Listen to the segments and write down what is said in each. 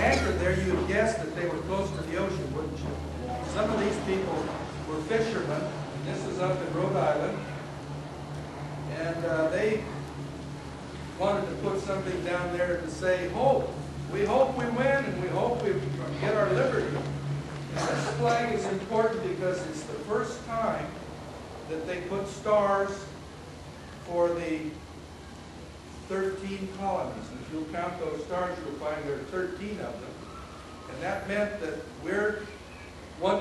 anchored there, you would guess that they were close to the ocean, wouldn't you? Some of these people were fishermen, and this was up in Rhode Island, and they wanted to put something down there to say, hope. We hope we win, and we hope we get our liberty. And this flag is important because it's the first time that they put stars for the 13 colonies. And if you'll count those stars, you'll find there are 13 of them. And that meant that we're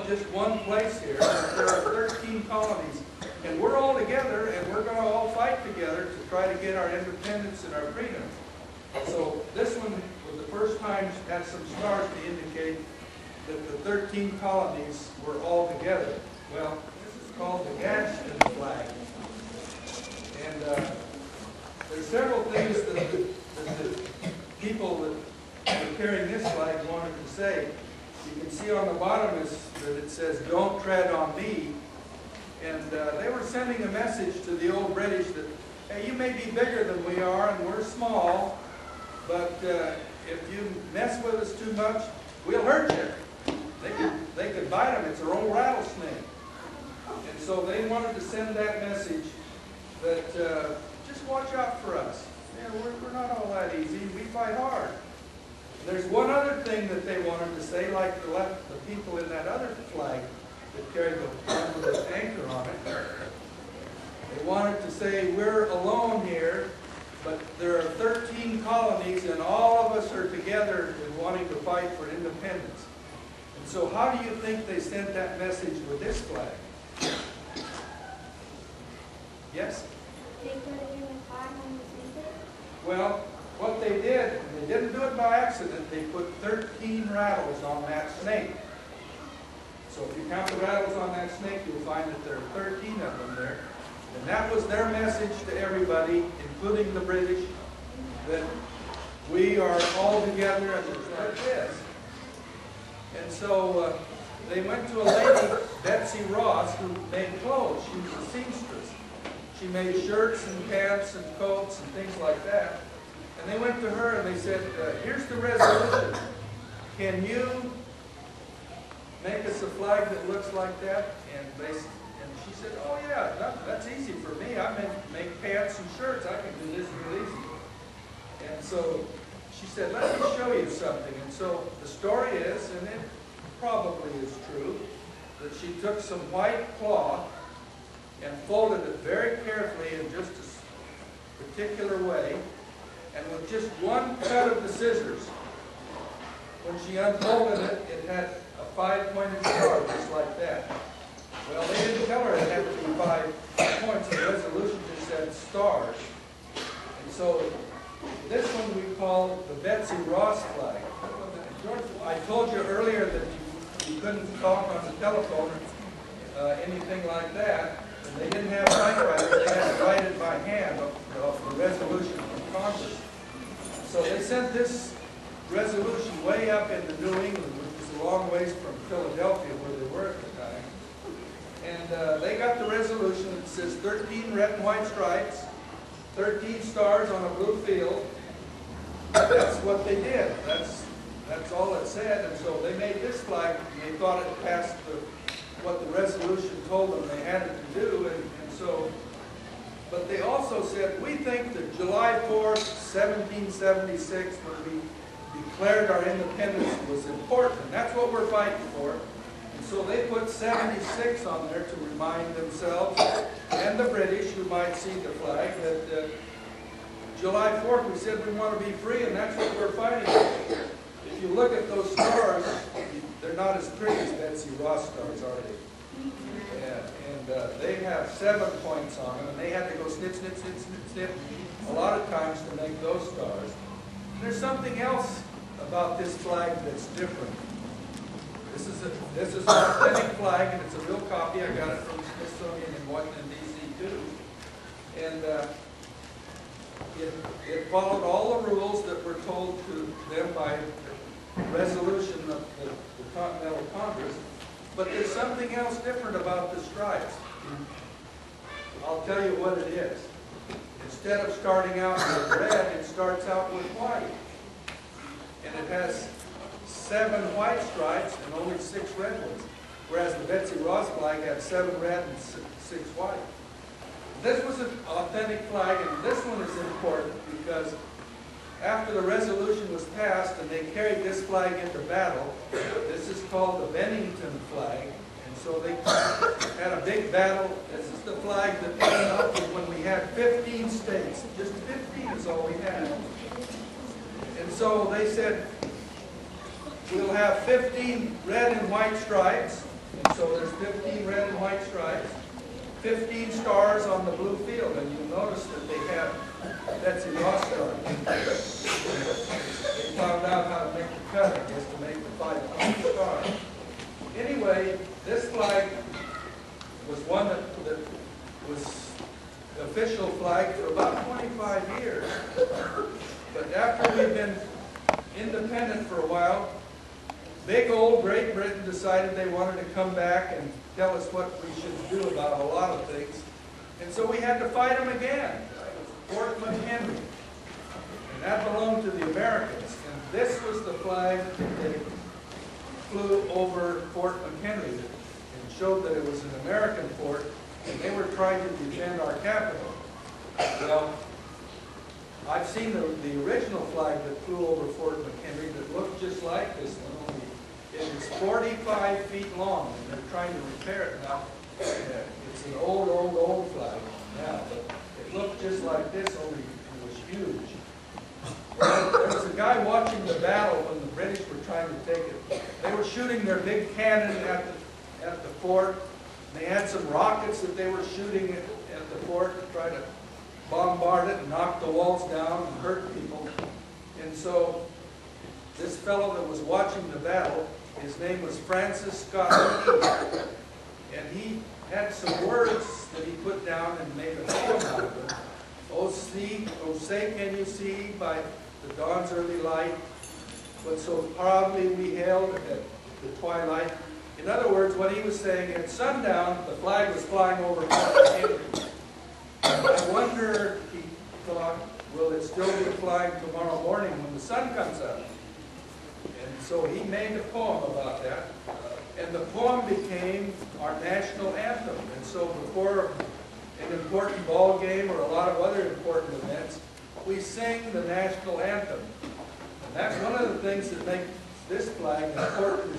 just one place here. There are 13 colonies. And we're all together, and we're going to all fight together to try to get our independence and our freedom. So this one was the first time had some stars to indicate that the 13 colonies were all together. Well, this is called the Gadsden flag. And there's several things that the people that were carrying this flag wanted to say. You can see on the bottom is that it says, "Don't tread on me." And they were sending a message to the old British that, hey, you may be bigger than we are and we're small, but if you mess with us too much, we'll hurt you. They could bite them. It's their old rattlesnake. And so they wanted to send that message that just watch out for us. Yeah, we're not all that easy. We fight hard. There's one other thing that they wanted to say, like the people in that other flag that carried the one with the anchor on it. They wanted to say, we're alone here, but there are 13 colonies and all of us are together in wanting to fight for independence. And so how do you think they sent that message with this flag? Yes? They put it in the flag on the snake? Well, what they did, and they didn't do it by accident, they put 13 rattles on that snake. So if you count the rattles on that snake, you'll find that there are 13 of them there. And that was their message to everybody, including the British, that we are all together and it's like this. And so they went to a lady, Betsy Ross, who made clothes. She was a seamstress. She made shirts and pants and coats and things like that. And they went to her and they said, here's the resolution. Can you make us a flag that looks like that? And she said, oh yeah, that's easy for me. I make pants and shirts. I can do this real easy. And so she said, let me show you something. And so the story is, and it probably is true, that she took some white cloth and folded it very carefully in just a particular way. And with just one cut of the scissors, when she unfolded it, it had a 5-pointed star, just like that. Well, they didn't tell her it had to be 5 points. The resolution just said stars. And so this one we call the Betsy Ross flag. I told you earlier that you couldn't talk on the telephone or anything like that. And they didn't have typewriters. They had to write it by hand off the resolution from Congress. So they sent this resolution way up into New England, which was a long ways from Philadelphia where they were at the time. And they got the resolution that says 13 red and white stripes, 13 stars on a blue field. That's what they did. That's all it said. And so they made this flag, and they thought it passed what the resolution told them they had it to do. And so, but they also said, we think that July 4th, 1776, when we declared our independence, was important. That's what we're fighting for. And so they put 76 on there to remind themselves and the British who might see the flag that July 4th we said we want to be free, and that's what we're fighting for. If you look at those stars, they're not as pretty as Betsy Ross stars, are they? And they have 7 points on them, and they had to go snip, snip, snip, snip, snip a lot of times to make those stars. And there's something else about this flag that's different. This is an authentic flag, and it's a real copy. I got it from the Smithsonian in Washington, D.C. too. And it followed all the rules that were told to them by the resolution of the Continental Congress. But there's something else different about the stripes. I'll tell you what it is. Instead of starting out with red, it starts out with white. And it has 7 white stripes and only 6 red ones, whereas the Betsy Ross flag had 7 red and 6 white. This was an authentic flag, and this one is important because after the resolution was passed and they carried this flag into battle, this is called the Bennington flag, and so they had a big battle. This is the flag that came up when we had 15 states. Just 15 is all we had. And so they said, we'll have 15 red and white stripes, and so there's 15 red and white stripes, 15 stars on the blue field, and you'll notice that they have Betsy Ross stars. They found out how to make the cut, I guess, to make the 5 stars. Anyway, this flag was one that was the official flag for about 25 years. But after we've been independent for a while, big old Great Britain decided they wanted to come back and tell us what we should do about a lot of things. And so we had to fight them again. Fort McHenry. And that belonged to the Americans. And this was the flag that they flew over Fort McHenry and showed that it was an American fort, and they were trying to defend our capital. Well, I've seen the original flag that flew over Fort McHenry that looked just like this one, only it is 45 feet long, and they're trying to repair it now. It's an old flag now, but it looked just like this, only it was huge. There was a guy watching the battle when the British were trying to take it. They were shooting their big cannon at the fort. They had some rockets that they were shooting at the fort to try to bombard it and knock the walls down and hurt people. And so this fellow that was watching the battle, his name was Francis Scott Key, and he had some words that he put down and made a poem out of them. Oh say can you see by the dawn's early light what so proudly we hailed at the twilight. In other words, what he was saying, at sundown, the flag was flying over Fort McHenry. I wonder, he thought, will it still be flying tomorrow morning when the sun comes up? And so he made a poem about that. And the poem became our national anthem. And so before an important ball game or a lot of other important events, we sing the national anthem. And that's one of the things that makes this flag important, is